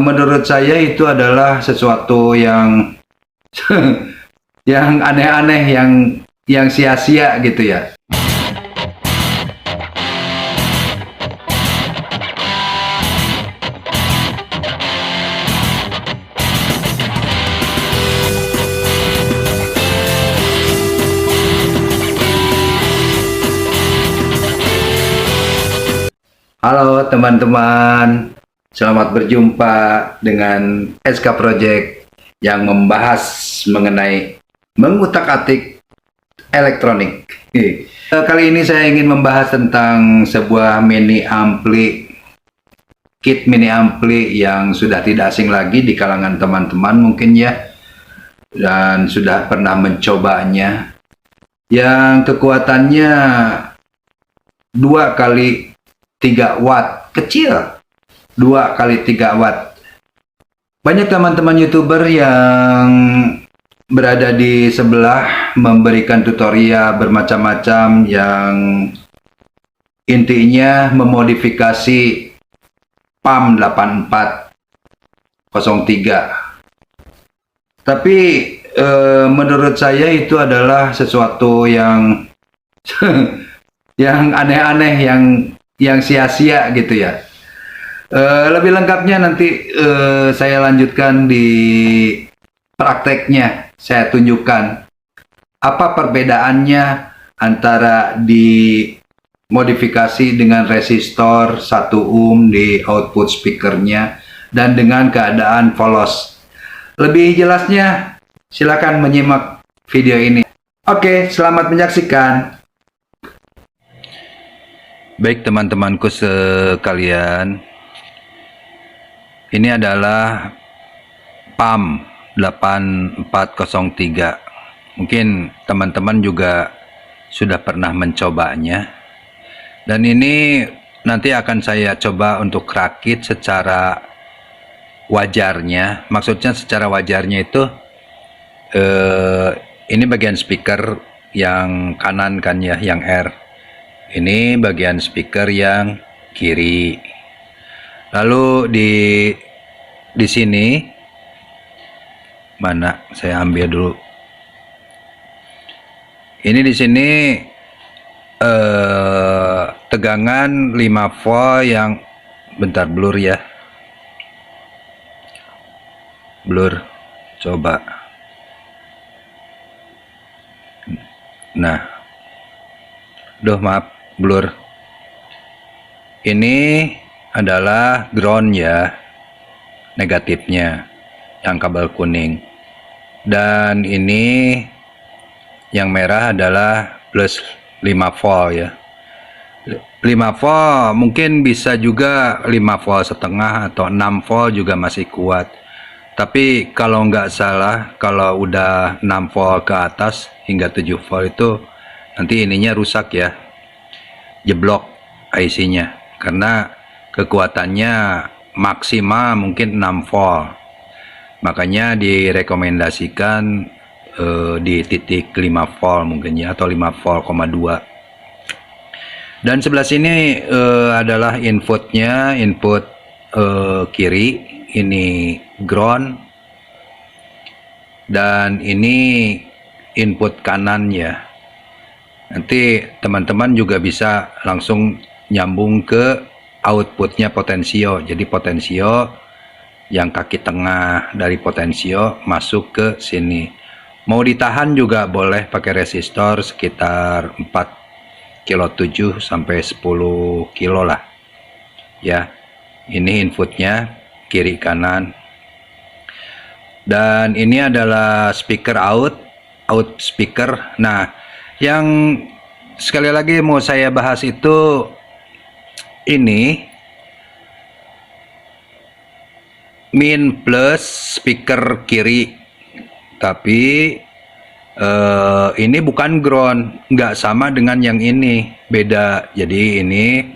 Menurut saya itu adalah sesuatu yang yang aneh-aneh, yang sia-sia gitu ya. Halo teman-teman, selamat berjumpa dengan SK Project yang membahas mengenai mengutak-atik elektronik. Kali ini saya ingin membahas tentang sebuah mini ampli, kit mini ampli yang sudah tidak asing lagi di kalangan teman-teman mungkin ya, dan sudah pernah mencobanya. Yang kekuatannya 2 kali 3 watt, kecil, 2 kali 3 watt. Banyak teman-teman YouTuber yang berada di sebelah memberikan tutorial bermacam-macam yang intinya memodifikasi PAM 8403. Tapi menurut saya itu adalah sesuatu yang yang aneh-aneh, yang sia-sia gitu ya. Lebih lengkapnya nanti saya lanjutkan di prakteknya. Saya tunjukkan apa perbedaannya antara dimodifikasi dengan resistor 1 ohm di output speakernya dan dengan keadaan polos. Lebih jelasnya silakan menyimak video ini. Oke, selamat menyaksikan. Baik teman-temanku sekalian, ini adalah PAM 8403. Mungkin teman-teman juga sudah pernah mencobanya. Dan ini nanti akan saya coba untuk rakit secara wajarnya. Maksudnya secara wajarnya itu ini bagian speaker yang kanan kan ya, yang R. Ini bagian speaker yang kiri. Lalu di sini mana? Saya ambil dulu. Ini di sini tegangan 5 volt yang bentar, blur ya. Blur. Coba. Nah. Maaf, blur. Ini adalah ground ya, negatifnya, yang kabel kuning. Dan ini yang merah adalah plus 5 volt ya. 5 volt mungkin bisa juga 5 volt setengah atau 6 volt juga masih kuat. Tapi kalau nggak salah, kalau udah 6 volt ke atas hingga 7 volt itu nanti ininya rusak ya, jeblok IC-nya, karena kekuatannya maksimal mungkin 6 volt. Makanya direkomendasikan di titik 5 volt mungkin ya, atau 5 volt,2. Dan sebelah sini adalah inputnya, input kiri, ini ground, dan ini input kanan ya. Nanti teman-teman juga bisa langsung nyambung ke outputnya potensio. Jadi potensio yang kaki tengah dari potensio masuk ke sini. Mau ditahan juga boleh pakai resistor sekitar 4,7 kilo sampai 10 kilo lah. Ya, ini inputnya kiri kanan. Dan ini adalah speaker out speaker. Nah, yang sekali lagi mau saya bahas itu ini min plus speaker kiri, tapi ini bukan ground, nggak sama dengan yang ini, beda. Jadi ini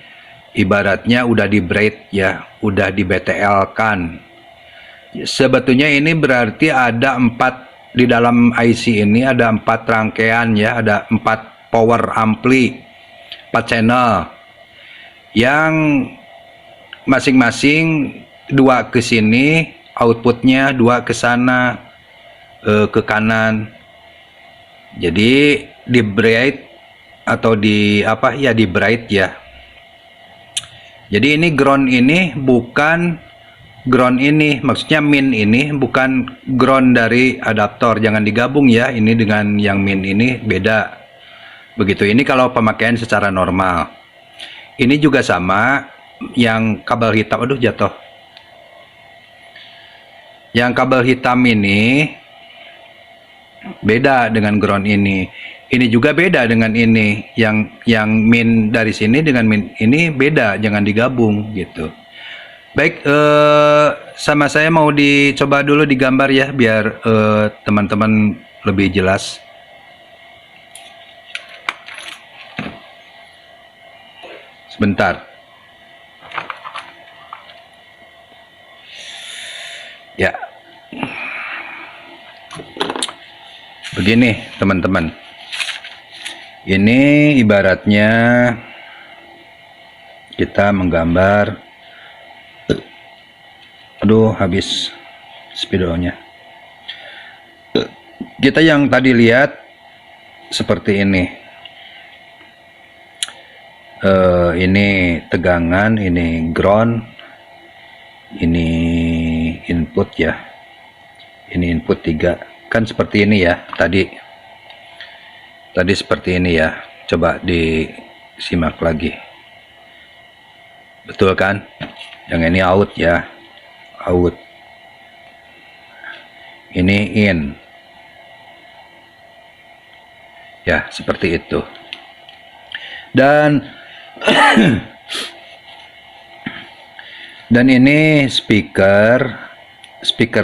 ibaratnya udah di braid ya, udah di BTL kan. Sebetulnya ini berarti ada 4 di dalam IC ini, ada 4 rangkaian ya, ada 4 power ampli, 4 channel yang masing-masing 2 ke sini, outputnya 2 ke sana, ke kanan. Jadi di bright atau di apa ya, di bright ya. Jadi ini ground ini bukan ground ini, maksudnya min ini bukan ground dari adaptor, jangan digabung ya, ini dengan yang min ini beda. Begitu, ini kalau pemakaian secara normal. Ini juga sama, yang kabel hitam, aduh jatuh. Yang kabel hitam ini beda dengan ground ini. Ini juga beda dengan ini. Yang min dari sini dengan min ini beda, jangan digabung gitu. Baik, sama saya mau dicoba dulu digambar ya, biar teman-teman lebih jelas. Sebentar. Ya. Begini, teman-teman. Ini ibaratnya kita menggambar. Aduh, habis spidolnya. Kita yang tadi lihat seperti ini. Ini tegangan, ini ground, ini input ya. Ini input 3. Kan seperti ini ya tadi. Tadi seperti ini ya. Coba disimak lagi. Betul kan? Yang ini out ya. Out. Ini in. Ya, seperti itu. Dan dan ini speaker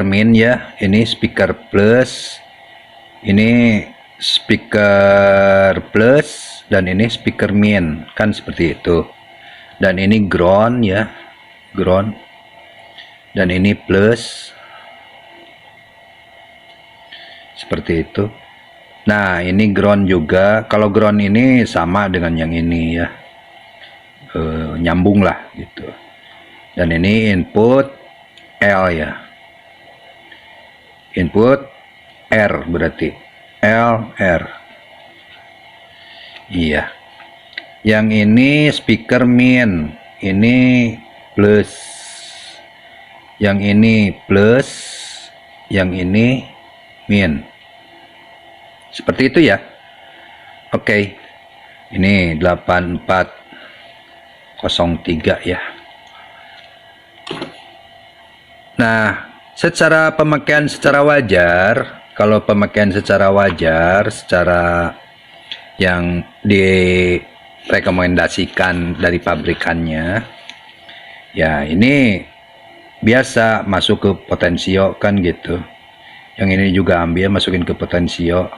min ya, ini speaker plus, ini speaker plus, dan ini speaker min, kan seperti itu. Dan ini ground ya, ground, dan ini plus, seperti itu. Nah, ini ground juga. Kalau ground ini sama dengan yang ini ya, nyambung lah gitu. Dan ini input L ya, input R berarti L R. Iya. Yang ini speaker min, ini plus, yang ini plus, yang ini min. Seperti itu ya. Oke. Ini 8403 ya. Nah, secara pemakaian secara wajar, kalau pemakaian secara wajar, secara yang direkomendasikan dari pabrikannya, ya ini biasa masuk ke potensio kan gitu. Yang ini juga ambil masukin ke potensio.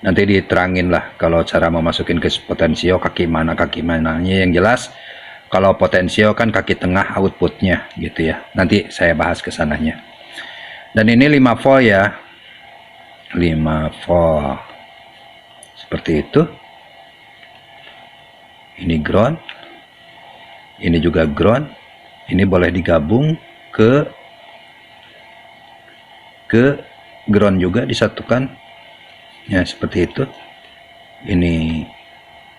Nanti diterangin lah kalau cara memasukin ke potensio kaki mananya. Yang jelas kalau potensio kan kaki tengah outputnya gitu ya. Nanti saya bahas ke sananya. Dan ini 5 volt ya, 5 volt seperti itu. Ini ground, ini juga ground. Ini boleh digabung ke ground juga, disatukan ya, seperti itu. Ini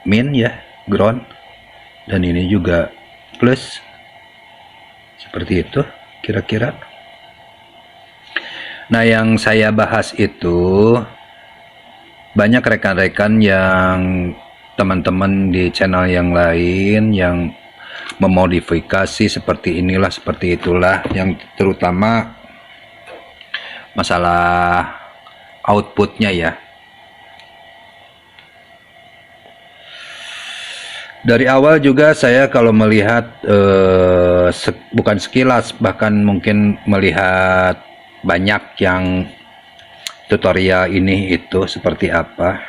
min ya, ground, dan ini juga plus, seperti itu kira-kira. Nah, yang saya bahas itu banyak rekan-rekan yang teman-teman di channel yang lain yang memodifikasi seperti inilah, seperti itulah, yang terutama masalah outputnya ya. Dari awal juga saya kalau melihat bukan sekilas, bahkan mungkin melihat banyak yang tutorial ini itu seperti apa,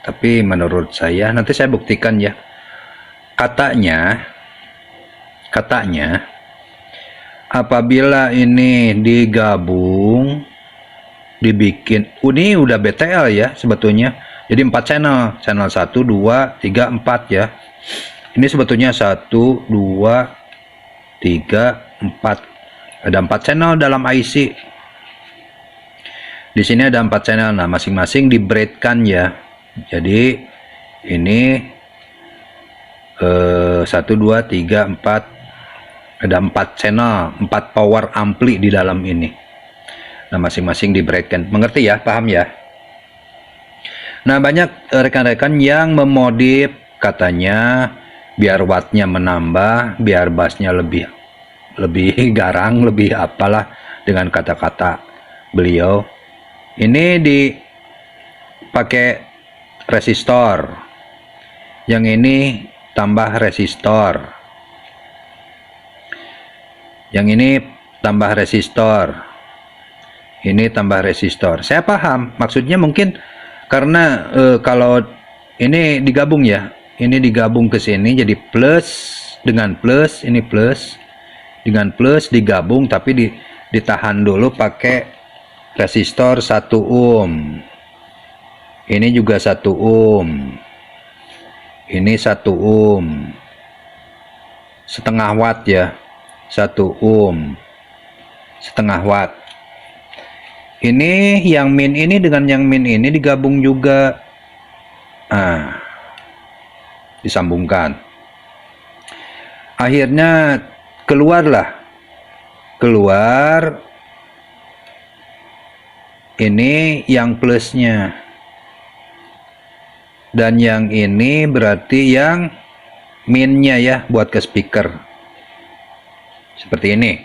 tapi menurut saya, nanti saya buktikan ya, katanya apabila ini digabung, dibikin, ini udah BTL ya sebetulnya, jadi 4 channel 1, 2, 3, 4 ya. Ini sebetulnya 1, 2, 3, Ada 4 channel dalam IC. Di sini ada 4 channel. Nah, masing-masing di braidkan ya. Jadi ini 1 2 3 4, ada 4 channel, 4 power ampli di dalam ini. Nah, masing-masing di braidkan. Mengerti ya? Paham ya? Nah, banyak rekan-rekan yang memodif, katanya biar wattnya menambah, biar bassnya lebih garang, lebih apalah dengan kata-kata beliau. Ini dipakai resistor, yang ini tambah resistor, yang ini tambah resistor, ini tambah resistor. Saya paham maksudnya, mungkin karena kalau ini digabung ya, ini digabung ke sini jadi plus dengan plus, ini plus dengan plus digabung, tapi ditahan dulu pakai resistor 1 ohm. Ini juga 1 ohm. Ini 1 ohm. Setengah watt ya. 1 ohm. Setengah watt. Ini yang min ini dengan yang min ini digabung juga. Disambungkan. Akhirnya keluar ini yang plusnya, dan yang ini berarti yang minnya ya, buat ke speaker. Seperti ini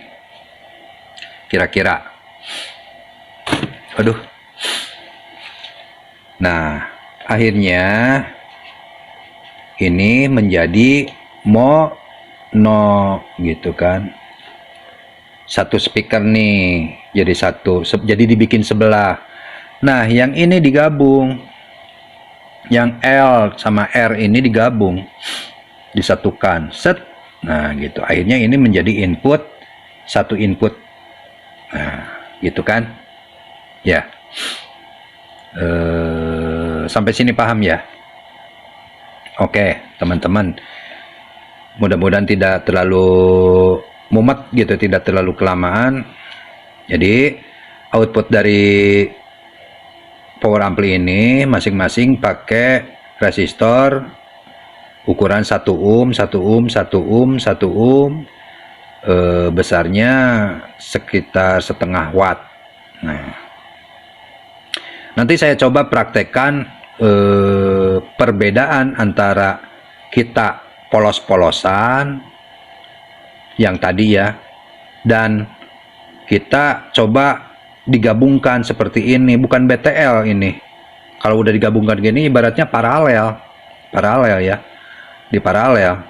kira-kira. Aduh. Nah, akhirnya ini menjadi mono gitu kan. Satu speaker nih, jadi satu, jadi dibikin sebelah. Nah, yang ini digabung, yang L sama R ini digabung, disatukan, set. Nah, gitu. Akhirnya ini menjadi input, satu input. Nah, gitu kan? Ya. Sampai sini paham ya? Oke, teman-teman. Mudah-mudahan tidak terlalu mumet gitu, tidak terlalu kelamaan. Jadi output dari power ampli ini masing-masing pakai resistor ukuran 1 ohm, 1 ohm, 1 ohm, 1 ohm, besarnya sekitar setengah watt. Nah, nanti saya coba praktekkan perbedaan antara kita polos-polosan yang tadi ya, dan kita coba digabungkan seperti ini, bukan BTL ini. Kalau udah digabungkan gini ibaratnya paralel ya, di paralel.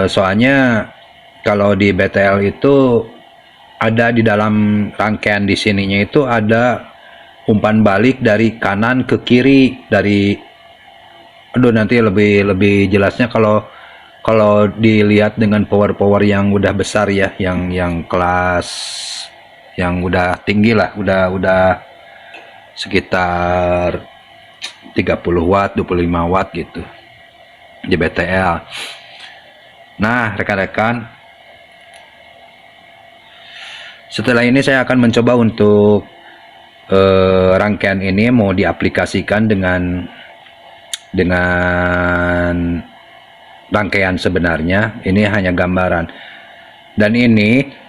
Soalnya kalau di BTL itu ada di dalam rangkaian di sininya itu ada umpan balik dari kanan ke kiri, dari nanti lebih jelasnya kalau dilihat dengan power yang udah besar ya, yang kelas yang udah tinggi lah, udah sekitar 30 watt, 25 watt gitu di BTL. Nah, rekan-rekan, setelah ini saya akan mencoba untuk rangkaian ini mau diaplikasikan dengan rangkaian sebenarnya. Ini hanya gambaran, dan ini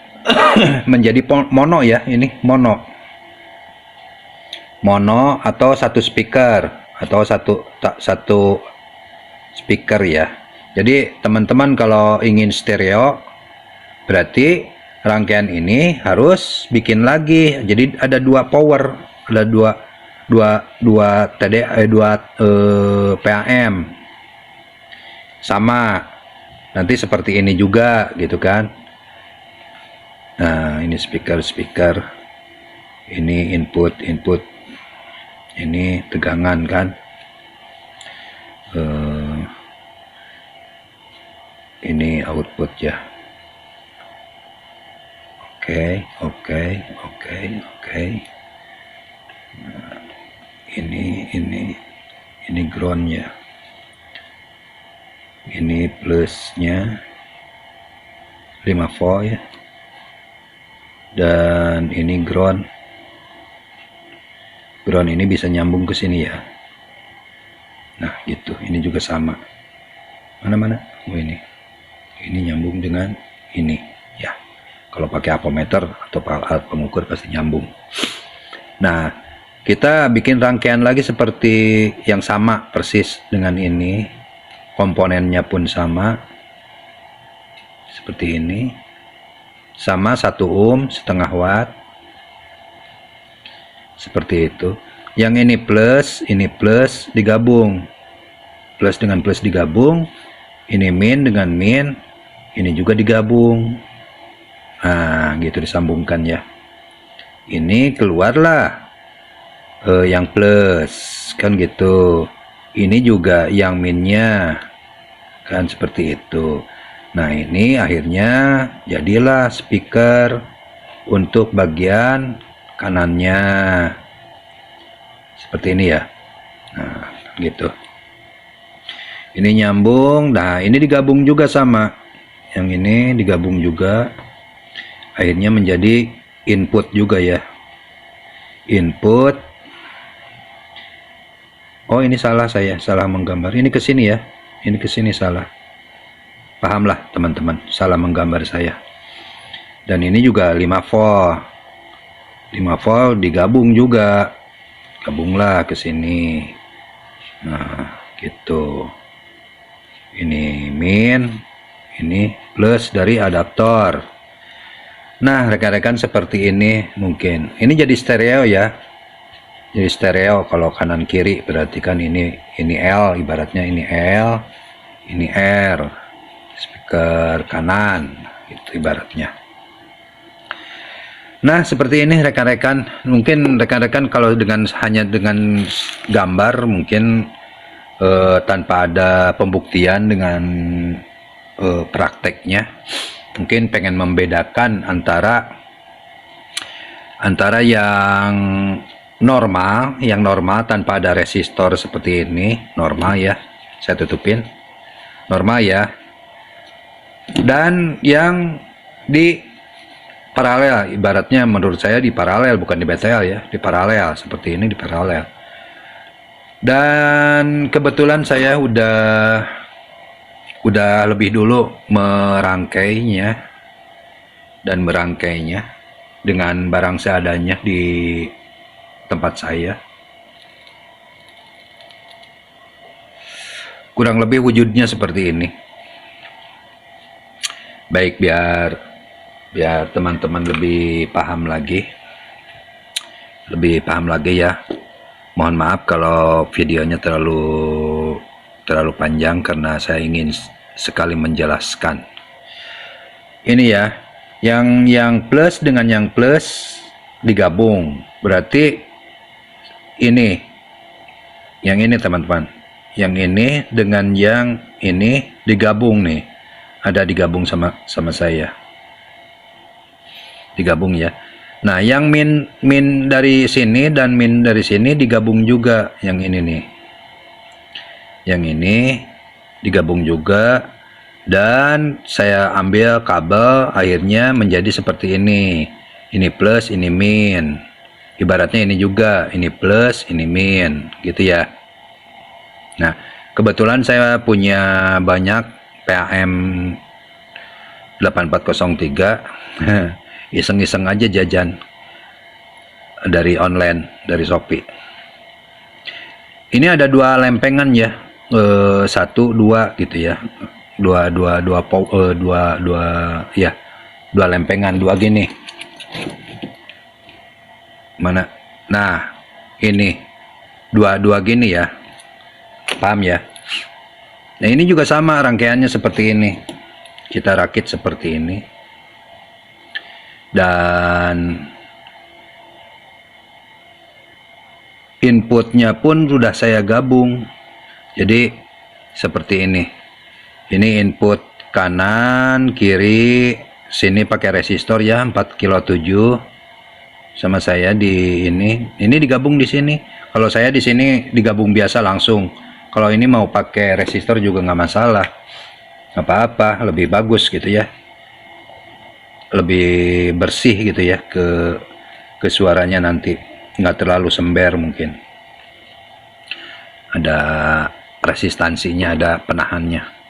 menjadi mono ya, ini mono atau satu speaker, atau satu speaker ya. Jadi teman-teman kalau ingin stereo, berarti rangkaian ini harus bikin lagi. Jadi ada 2 power, ada dua PAM sama, nanti seperti ini juga gitu kan. Nah, ini speaker, ini input, ini tegangan kan. Ini output ya. Oke. Nah, ini ground ya. Ini plusnya, 5 volt ya. Dan ini ground ini bisa nyambung ke sini ya. Nah gitu, ini juga sama. Mana oh ini nyambung dengan ini ya. Kalau pakai ampermeter atau alat pengukur pasti nyambung. Nah, kita bikin rangkaian lagi seperti yang sama persis dengan ini. Komponennya pun sama. Seperti ini. Sama 1 ohm, setengah watt. Seperti itu. Yang ini plus digabung. Plus dengan plus digabung. Ini min dengan min. Ini juga digabung. Nah, gitu disambungkan ya. Ini keluarlah yang plus, kan gitu. Ini juga yang minnya, kan seperti itu. Nah, ini akhirnya jadilah speaker untuk bagian kanannya. Seperti ini ya. Nah, gitu. Ini nyambung. Nah, ini digabung juga sama. Yang ini digabung juga. Akhirnya menjadi input juga ya. Input. Oh, ini salah, saya salah menggambar. Ini ke sini ya. Ini ke sini salah. Pahamlah teman-teman, salah menggambar saya. Dan ini juga 5 volt. 5 volt digabung juga. Gabunglah ke sini. Nah, gitu. Ini min, ini plus dari adaptor. Nah, rekan-rekan seperti ini mungkin. Ini jadi stereo ya. Jadi stereo kalau kanan kiri berarti kan ini L, ibaratnya ini L, ini R. Speaker kanan gitu ibaratnya. Nah, seperti ini rekan-rekan. Mungkin rekan-rekan kalau hanya dengan gambar mungkin tanpa ada pembuktian dengan prakteknya. Mungkin pengen membedakan antara yang normal tanpa ada resistor seperti ini, normal ya. Saya tutupin. Normal ya. Dan yang di paralel, ibaratnya menurut saya di paralel, bukan di betel ya, di paralel seperti ini, di paralel. Dan kebetulan saya udah lebih dulu merangkainya dengan barang seadanya di tempat saya. Kurang lebih wujudnya seperti ini. Baik, biar teman-teman lebih paham lagi ya. Mohon maaf kalau videonya terlalu panjang karena saya ingin sekali menjelaskan. Ini ya, yang plus dengan yang plus digabung. Berarti ini, yang ini teman-teman. Yang ini dengan yang ini digabung nih. Ada digabung sama saya. Digabung ya. Nah, yang min dari sini dan min dari sini digabung juga. Yang ini nih. Yang ini digabung juga. Dan saya ambil kabel, akhirnya menjadi seperti ini. Ini plus, ini min. Ibaratnya ini juga, ini plus, ini min, gitu ya. Nah, kebetulan saya punya banyak PAM 8403. Iseng-iseng aja jajan dari online, dari Shopee. Ini ada 2 lempengan ya, 1, 2 gitu ya. 2 lempengan, 2 gini. Mana? Nah, ini 2 gini ya. Paham ya? Nah, ini juga sama rangkaiannya seperti ini. Kita rakit seperti ini. Dan inputnya pun sudah saya gabung. Jadi seperti ini. Ini input kanan, kiri, sini pakai resistor ya 4,7 kilo sama saya di ini. Ini digabung di sini. Kalau saya di sini digabung biasa langsung. Kalau ini mau pakai resistor juga nggak masalah. Apa-apa, lebih bagus gitu ya. lebih bersih gitu ya ke suaranya, nanti nggak terlalu sember, mungkin ada resistansinya, ada penahannya.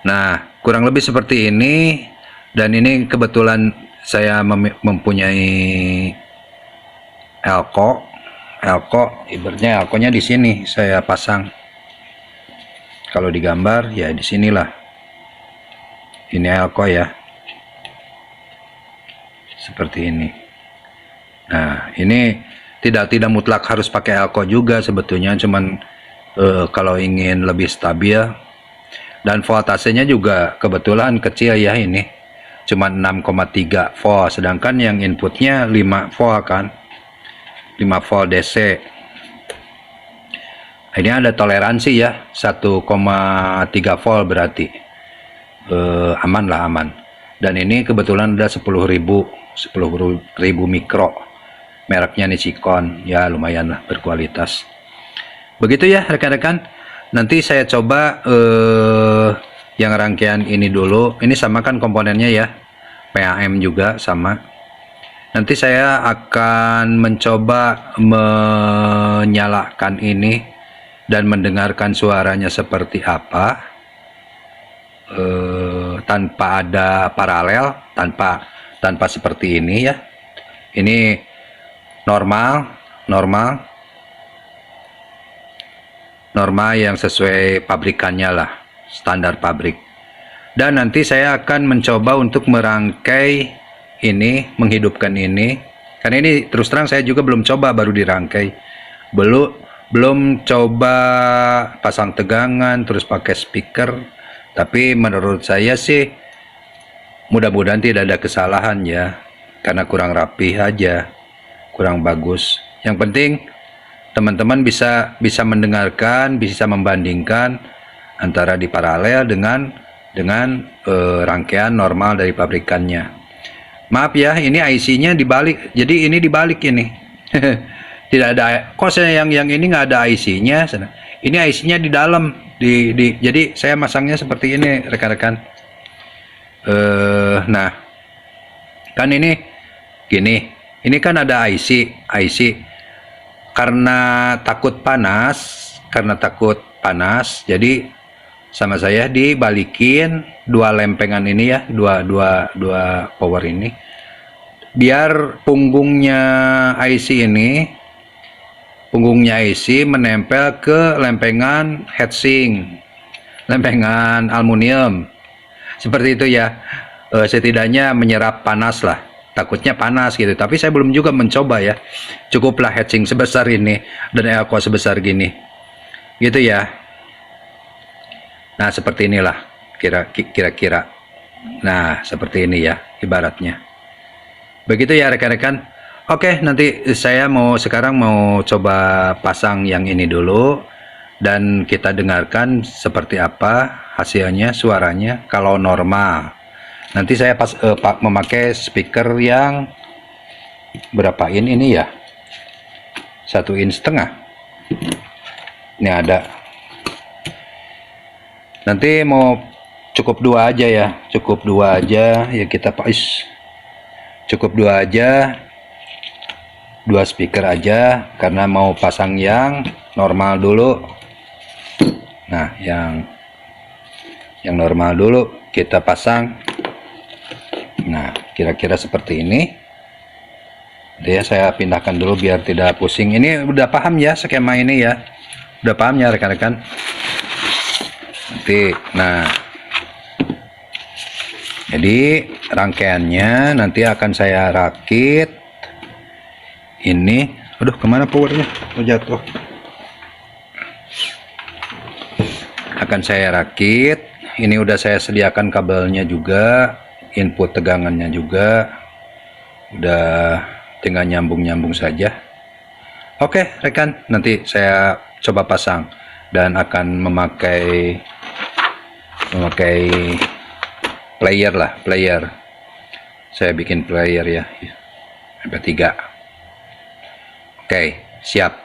Nah, kurang lebih seperti ini. Dan ini kebetulan saya mempunyai elko. Ibaratnya elkonya di sini saya pasang. Kalau digambar ya di sinilah. Ini elko ya. Seperti ini. Nah, ini tidak mutlak harus pakai elko juga sebetulnya, cuman kalau ingin lebih stabil. Dan voltasenya juga kebetulan kecil ya, ini cuma 6,3 volt, sedangkan yang inputnya 5 volt kan, 5 volt DC. Ini ada toleransi ya, 1,3 volt berarti aman lah, aman. Dan ini kebetulan ada 10.000 mikro, mereknya Nichicon ya, lumayan lah berkualitas. Begitu ya rekan-rekan. Nanti saya coba yang rangkaian ini dulu. Ini sama kan komponennya ya, PAM juga sama. Nanti saya akan mencoba menyalakan ini dan mendengarkan suaranya seperti apa, tanpa ada paralel, tanpa seperti ini ya. Ini normal yang sesuai pabrikannya lah, standar pabrik. Dan nanti saya akan mencoba untuk merangkai ini, menghidupkan ini, karena ini terus terang saya juga belum coba, baru dirangkai, belum coba pasang tegangan terus pakai speaker. Tapi menurut saya sih mudah-mudahan tidak ada kesalahan ya, karena kurang rapi aja, kurang bagus. Yang penting teman-teman bisa mendengarkan, bisa membandingkan antara di paralel dengan rangkaian normal dari pabrikannya. Maaf ya, ini IC-nya dibalik, jadi ini dibalik ini. Tidak ada, kok saya yang ini nggak ada IC-nya. Ini IC-nya di dalam, jadi saya masangnya seperti ini rekan-rekan. Nah, kan ini gini, ini kan ada IC. Karena takut panas, jadi sama saya dibalikin dua lempengan ini ya, dua power ini, biar punggungnya IC menempel ke lempengan heatsink, lempengan aluminium, seperti itu ya. Setidaknya menyerap panas lah, takutnya panas gitu. Tapi saya belum juga mencoba ya, cukuplah heatsink sebesar ini dan elko sebesar gini gitu ya. Nah seperti inilah kira-kira. Nah seperti ini ya ibaratnya, begitu ya rekan-rekan. Oke, nanti saya sekarang mau coba pasang yang ini dulu, dan kita dengarkan seperti apa hasilnya, suaranya kalau normal. Nanti saya memakai speaker yang berapa in ini ya, 1,5 in. Ini ada. Nanti mau cukup 2 aja ya, ya kita cukup 2 aja, 2 speaker aja, karena mau pasang yang normal dulu. Nah yang normal dulu kita pasang. Nah kira-kira seperti ini. Jadi ya saya pindahkan dulu biar tidak pusing. Ini udah paham ya skema ini ya, udah paham ya rekan-rekan. Nanti nah jadi rangkaiannya nanti akan saya rakit ini. Aduh kemana powernya, jatuh. Akan saya rakit ini, udah saya sediakan kabelnya juga, input tegangannya juga udah, tinggal nyambung saja. Oke rekan, nanti saya coba pasang dan akan memakai player. Saya bikin player ya, ada 3. Oke, siap.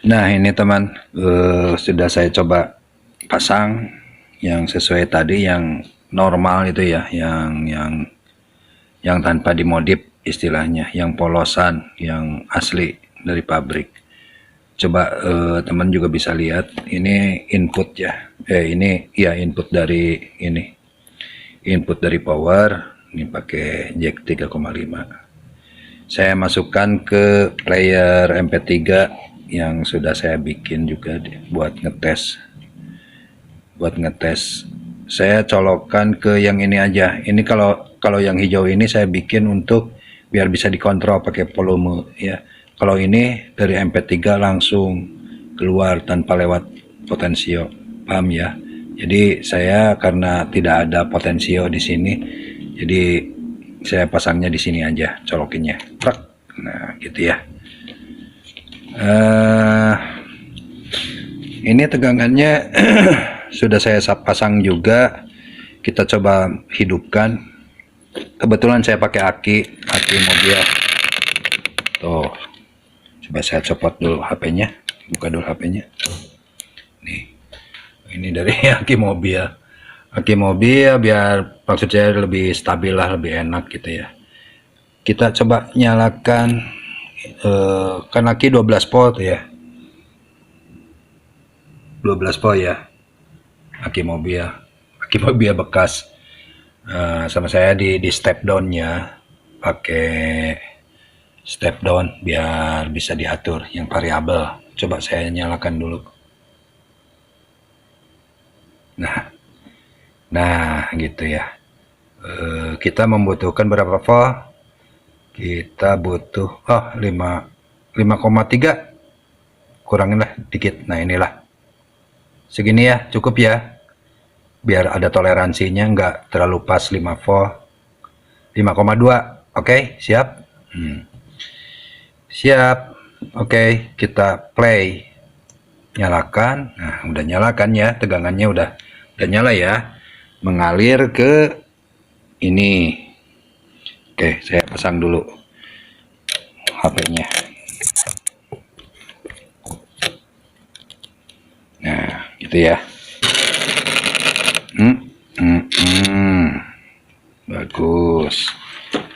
Nah ini teman, sudah saya coba pasang yang sesuai tadi, yang normal itu ya, yang tanpa dimodif istilahnya, yang polosan, yang asli dari pabrik. Coba teman juga bisa lihat, ini input ya, ini ya input dari power, ini pakai jack 3,5. Saya masukkan ke player MP3 yang sudah saya bikin juga buat ngetes. Saya colokkan ke yang ini aja. Ini kalau yang hijau ini saya bikin untuk biar bisa dikontrol pakai volume ya. Kalau ini dari MP3 langsung keluar tanpa lewat potensio, paham ya? Jadi saya karena tidak ada potensio di sini, jadi saya pasangnya di sini aja, colokinnya. Nah, gitu ya. Ini tegangannya sudah saya pasang juga. Kita coba hidupkan. Kebetulan saya pakai aki mobil. Tuh. Coba saya copot dulu HP-nya, buka dulu HP-nya. Nih. Ini dari aki mobil. Aki mobil biar maksud saya lebih stabil lah, lebih enak gitu ya. Kita coba nyalakan kan aki 12 volt ya. 12 volt ya. Aki mobil bekas. Sama saya di step down-nya pakai step down biar bisa diatur yang variabel. Coba saya nyalakan dulu. Nah gitu ya. Kita membutuhkan berapa volt? Kita butuh 5,3, kurangin lah dikit. Nah inilah segini ya, cukup ya, biar ada toleransinya, nggak terlalu pas 5 volt. 5,2. Oke, siap. Siap. Oke, kita play, nyalakan. Nah udah nyalakan ya, tegangannya udah nyala ya, mengalir ke ini. Oke, saya pasang dulu HP-nya. Nah, gitu ya. Bagus.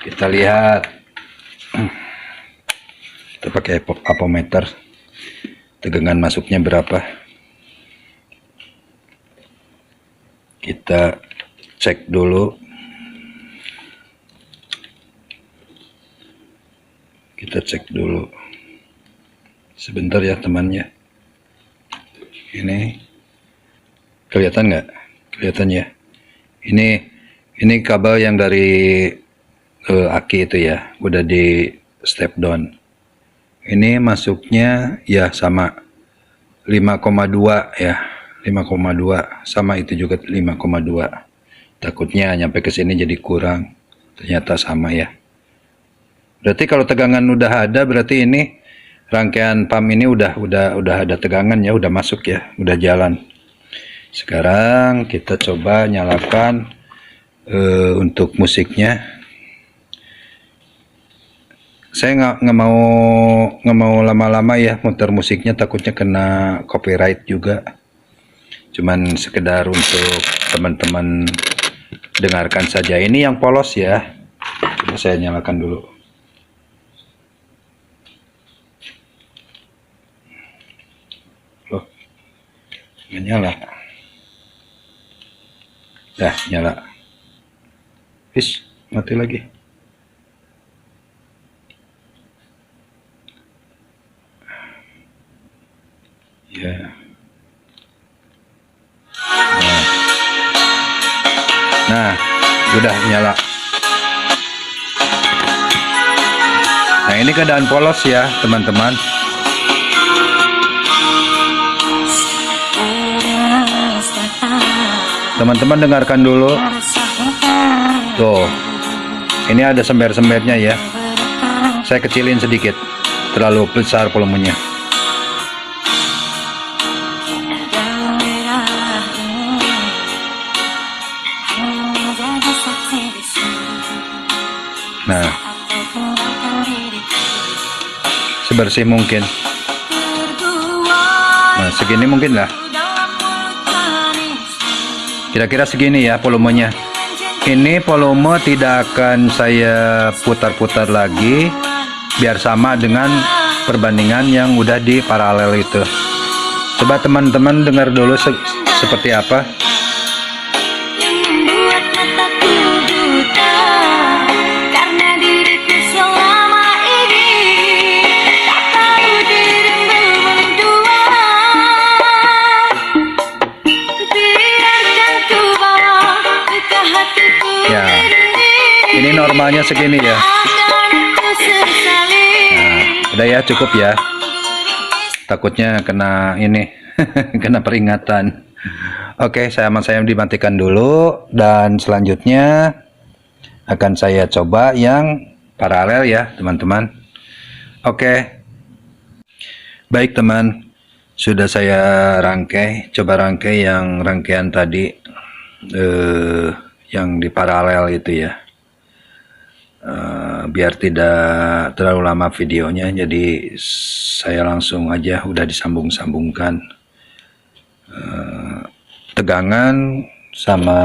Kita lihat. Kita pakai apometer. Tegangan masuknya berapa? Kita cek dulu. Sebentar ya temannya. Ini kelihatan nggak? Kelihatan ya. Ini kabel yang dari aki itu ya, udah di step down. Ini masuknya ya sama 5,2 ya, 5,2 sama itu juga 5,2. Takutnya nyampe ke sini jadi kurang, ternyata sama ya. Berarti kalau tegangan udah ada, berarti ini rangkaian pump ini udah ada tegangan ya, udah masuk ya, udah jalan. Sekarang kita coba nyalakan untuk musiknya. Saya nggak mau lama-lama ya muter musiknya, takutnya kena copyright juga. Cuman sekedar untuk teman-teman dengarkan saja. Ini yang polos ya. Coba saya nyalakan dulu. Loh, nggak nyala. Dah nyala. Mati lagi. Ya. Nah, udah nyala. Nah, ini keadaan polos ya, teman-teman. Teman-teman dengarkan dulu. Tuh. Ini ada sember-sembernya ya. Saya kecilin sedikit. Terlalu besar volumenya. Nah, sebersih mungkin. Nah, segini mungkin lah. Kira-kira segini ya volumenya. Ini volume tidak akan saya putar-putar lagi, biar sama dengan perbandingan yang udah di paralel itu. Coba teman-teman dengar dulu seperti apa. Ya, ini normalnya segini ya. Nah, udah ya, cukup ya. Takutnya kena ini, kena peringatan. Oke, saya dimatikan dulu, dan selanjutnya akan saya coba yang paralel ya, teman-teman. Oke. Baik, teman. Sudah saya rangkai, coba rangkai yang rangkaian tadi, yang di paralel itu ya. Biar tidak terlalu lama videonya, jadi saya langsung aja udah disambung-sambungkan tegangan sama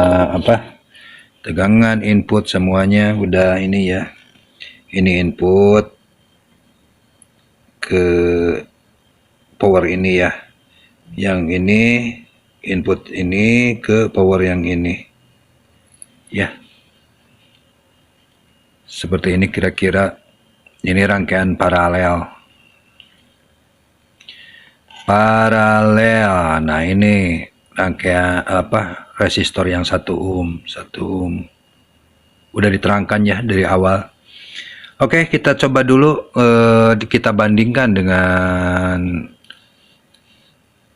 tegangan, input, semuanya udah ini ya. Ini input ke power ini ya, yang ini input ini ke power yang ini ya. Seperti ini kira-kira. Ini rangkaian paralel. Nah, ini rangkaian resistor yang 1 ohm. Udah diterangkan ya dari awal. Oke, kita coba dulu, kita bandingkan dengan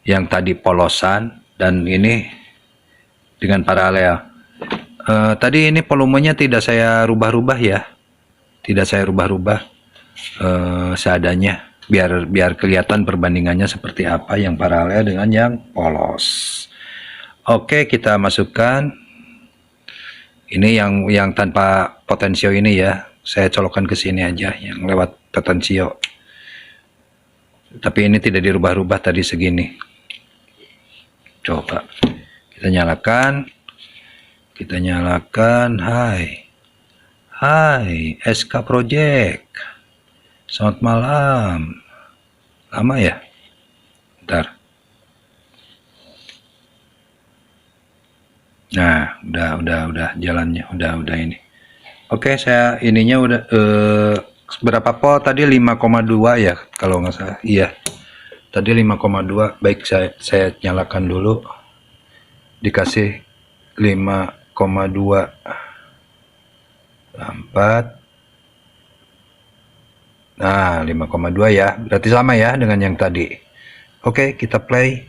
yang tadi polosan dan ini dengan paralel. Tadi ini volumenya tidak saya rubah-rubah ya, seadanya, biar kelihatan perbandingannya seperti apa yang paralel dengan yang polos. Oke, kita masukkan ini yang tanpa potensio ini ya, saya colokkan ke sini aja yang lewat potensio, tapi ini tidak dirubah-rubah tadi segini. Coba kita nyalakan. Hai SK Project, selamat malam. Lama ya, bentar. Nah, udah jalannya, udah ini. Oke, saya ininya udah berapa volt tadi? 5,2 ya kalau nggak salah. Iya, tadi 5,2. Baik, saya nyalakan dulu, dikasih 5,2 4. Nah, 5,2 ya, berarti sama ya dengan yang tadi. Oke, kita play.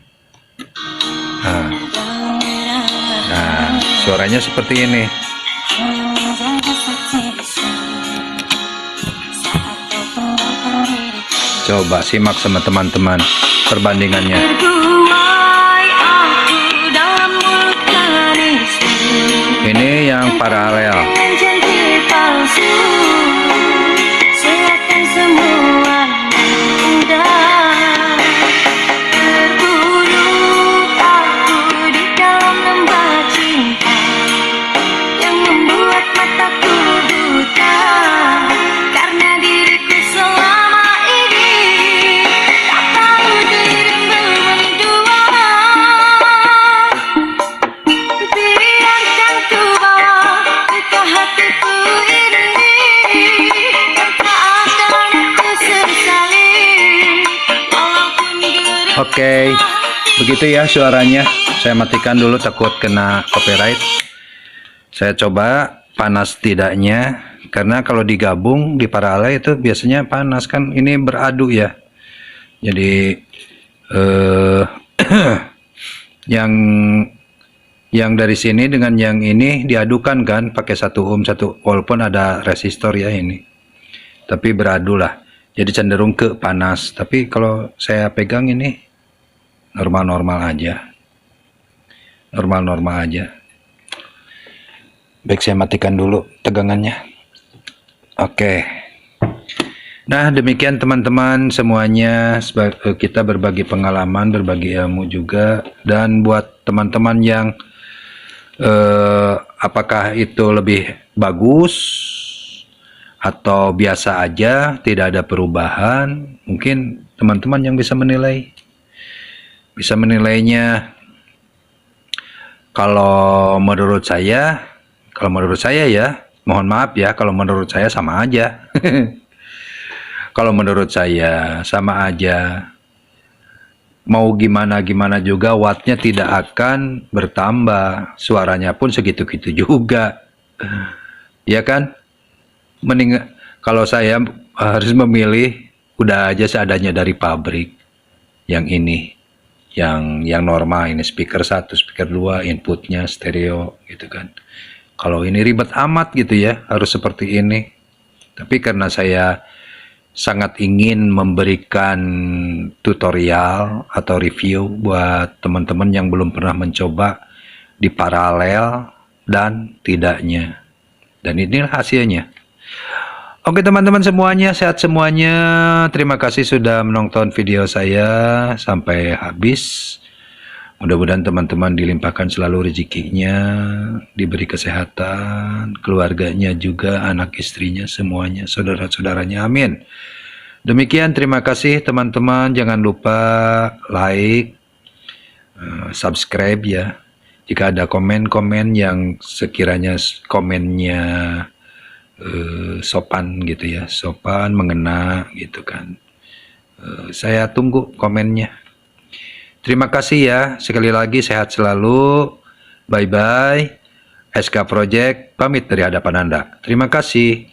Nah, suaranya seperti ini. Coba simak sama teman-teman perbandingannya. Ini yang paralel. Oke, begitu ya suaranya. Saya matikan dulu takut kena copyright. Saya coba panas tidaknya, karena kalau digabung di paralel itu biasanya panas kan, ini beradu ya. Jadi yang dari sini dengan yang ini diadukan kan, pakai 1 ohm walaupun ada resistor ya ini, tapi beradu lah, jadi cenderung ke panas. Tapi kalau saya pegang ini normal-normal aja. Baik, saya matikan dulu tegangannya. Oke. Nah, demikian teman-teman semuanya, kita berbagi pengalaman, berbagi ilmu juga. Dan buat teman-teman yang Apakah itu lebih bagus atau biasa aja, tidak ada perubahan? Mungkin teman-teman yang bisa menilai. Bisa menilainya. Kalau menurut saya ya, mohon maaf ya, kalau menurut saya sama aja. Kalau menurut saya sama aja. Mau gimana juga wattnya tidak akan bertambah, suaranya pun segitu-gitu juga, ya kan? Mending kalau saya harus memilih, udah aja seadanya dari pabrik. Yang ini, yang normal, ini speaker 1, speaker 2, inputnya stereo gitu kan. Kalau ini ribet amat gitu ya, harus seperti ini. Tapi karena saya sangat ingin memberikan tutorial atau review buat teman-teman yang belum pernah mencoba di paralel dan tidaknya. Dan inilah hasilnya. Oke teman-teman semuanya, sehat semuanya. Terima kasih sudah menonton video saya sampai habis. Mudah-mudahan teman-teman dilimpahkan selalu rezekinya, diberi kesehatan, keluarganya juga, anak istrinya, semuanya, saudara-saudaranya, amin. Demikian, terima kasih teman-teman. Jangan lupa like, subscribe ya. Jika ada komen-komen yang sekiranya komennya sopan gitu ya, sopan, mengena gitu kan. Saya tunggu komennya. Terima kasih ya, sekali lagi sehat selalu. Bye-bye. SK Project pamit dari hadapan Anda. Terima kasih.